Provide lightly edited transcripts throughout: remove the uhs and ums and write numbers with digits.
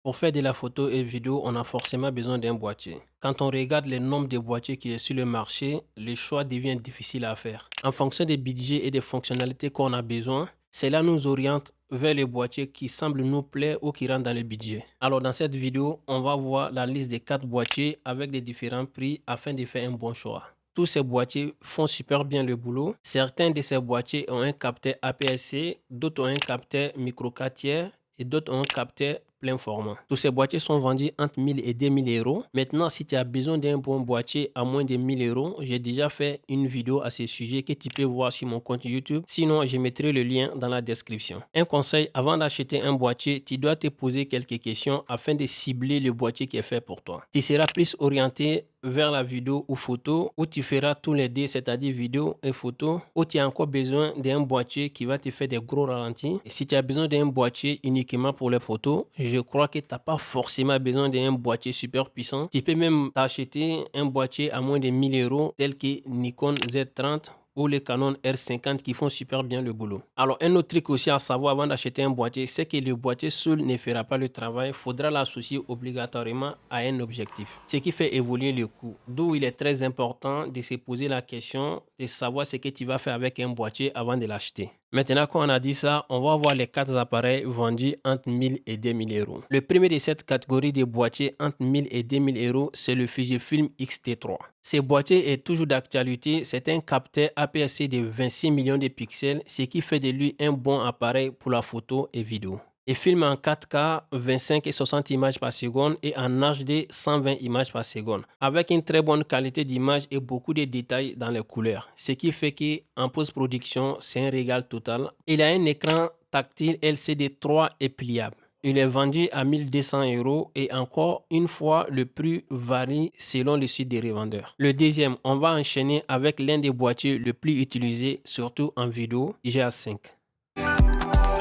Pour faire de la photo et vidéo, on a forcément besoin d'un boîtier. Quand on regarde le nombre de boîtiers qui est sur le marché, le choix devient difficile à faire. En fonction des budgets et des fonctionnalités qu'on a besoin, cela nous oriente vers les boîtiers qui semblent nous plaire ou qui rentrent dans le budget. Alors dans cette vidéo, on va voir la liste des 4 boîtiers avec des différents prix afin de faire un bon choix. Tous ces boîtiers font super bien le boulot. Certains de ces boîtiers ont un capteur APS-C, d'autres ont un capteur micro 4 tiers et d'autres ont un capteur plein format. Tous ces boîtiers sont vendus entre 1000 et 2000 euros. Maintenant, si tu as besoin d'un bon boîtier à moins de 1000 euros, j'ai déjà fait une vidéo à ce sujet que tu peux voir sur mon compte YouTube. Sinon, je mettrai le lien dans la description. Un conseil, avant d'acheter un boîtier, tu dois te poser quelques questions afin de cibler le boîtier qui est fait pour toi. Tu seras plus orienté vers la vidéo ou photo, où tu feras tous les deux, c'est-à-dire vidéo et photo, où tu as encore besoin d'un boîtier qui va te faire des gros ralentis. Et si tu as besoin d'un boîtier uniquement pour les photos, je crois que tu n'as pas forcément besoin d'un boîtier super puissant. Tu peux même t'acheter un boîtier à moins de 1000 euros, tel que Nikon Z30 ou les Canon R50 qui font super bien le boulot. Alors un autre truc aussi à savoir avant d'acheter un boîtier, c'est que le boîtier seul ne fera pas le travail, il faudra l'associer obligatoirement à un objectif, ce qui fait évoluer le coût. D'où il est très important de se poser la question de savoir ce que tu vas faire avec un boîtier avant de l'acheter. Maintenant qu'on a dit ça, on va voir les 4 appareils vendus entre 1000 et 2000 euros. Le premier de cette catégorie de boîtiers entre 1000 et 2000 euros, c'est le Fujifilm X-T3. Ce boîtier est toujours d'actualité, c'est un capteur APS-C de 26 millions de pixels, ce qui fait de lui un bon appareil pour la photo et vidéo. Il filme en 4K 25 et 60 images par seconde et en HD 120 images par seconde, avec une très bonne qualité d'image et beaucoup de détails dans les couleurs, ce qui fait qu'en post-production, c'est un régal total. Il a un écran tactile LCD 3 et pliable. Il est vendu à 1200 euros et encore une fois, le prix varie selon le site des revendeurs. Le deuxième, on va enchaîner avec l'un des boîtiers le plus utilisé, surtout en vidéo, GA5.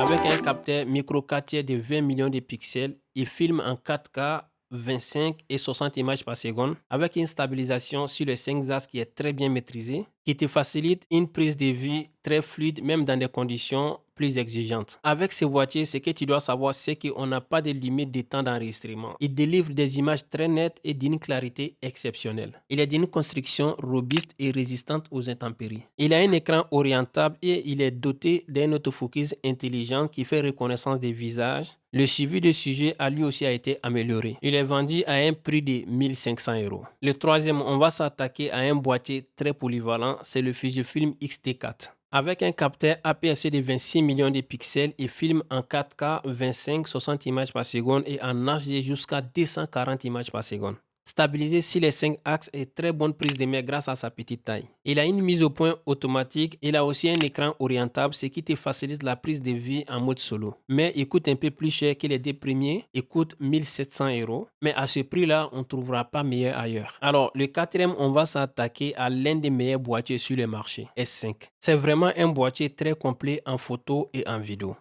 Avec un capteur micro 4 tiers de 20 millions de pixels, il filme en 4K 25 et 60 images par seconde avec une stabilisation sur les 5 axes qui est très bien maîtrisée, qui te facilite une prise de vue très fluide même dans des conditions plus exigeantes. Avec ce boîtier, ce que tu dois savoir, c'est qu'on n'a pas de limite de temps d'enregistrement. Il délivre des images très nettes et d'une clarité exceptionnelle. Il est d'une construction robuste et résistante aux intempéries. Il a un écran orientable et il est doté d'un autofocus intelligent qui fait reconnaissance des visages. Le suivi de sujet a lui aussi été amélioré. Il est vendu à un prix de 1500 euros. Le troisième, on va s'attaquer à un boîtier très polyvalent, c'est le Fujifilm X-T4. Avec un capteur APS-C de 26 millions de pixels, il filme en 4K 25-60 images par seconde et en HD jusqu'à 240 images par seconde. Stabilisé sur les 5 axes et très bonne prise de main grâce à sa petite taille. Il a une mise au point automatique. Il a aussi un écran orientable, ce qui te facilite la prise de vue en mode solo. Mais il coûte un peu plus cher que les deux premiers. Il coûte 1700 euros. Mais à ce prix-là, on ne trouvera pas meilleur ailleurs. Alors, le quatrième, on va s'attaquer à l'un des meilleurs boîtiers sur le marché, S5. C'est vraiment un boîtier très complet en photo et en vidéo.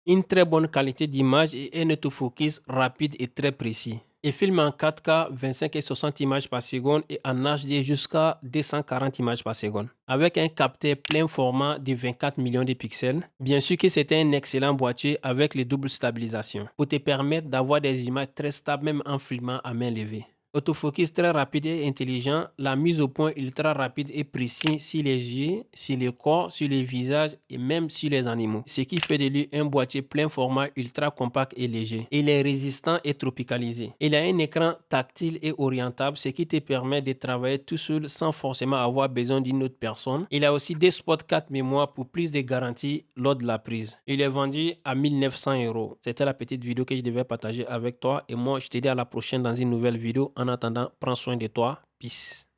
Une très bonne qualité d'image et un autofocus rapide et très précis. Il filme en 4K 25 et 60 images par seconde et en HD jusqu'à 240 images par seconde. Avec un capteur plein format de 24 millions de pixels. Bien sûr que c'est un excellent boîtier avec les doubles stabilisations pour te permettre d'avoir des images très stables même en filmant à main levée. Autofocus très rapide et intelligent, la mise au point ultra rapide et précis sur les yeux, sur le corps, sur les visages et même sur les animaux. Ce qui fait de lui un boîtier plein format ultra compact et léger. Il est résistant et tropicalisé. Il a un écran tactile et orientable, ce qui te permet de travailler tout seul sans forcément avoir besoin d'une autre personne. Il a aussi des spots 4 mémoire pour plus de garantie lors de la prise. Il est vendu à 1900 euros. C'était la petite vidéo que je devais partager avec toi et moi je te dis à la prochaine dans une nouvelle vidéo. En attendant, prends soin de toi. Peace.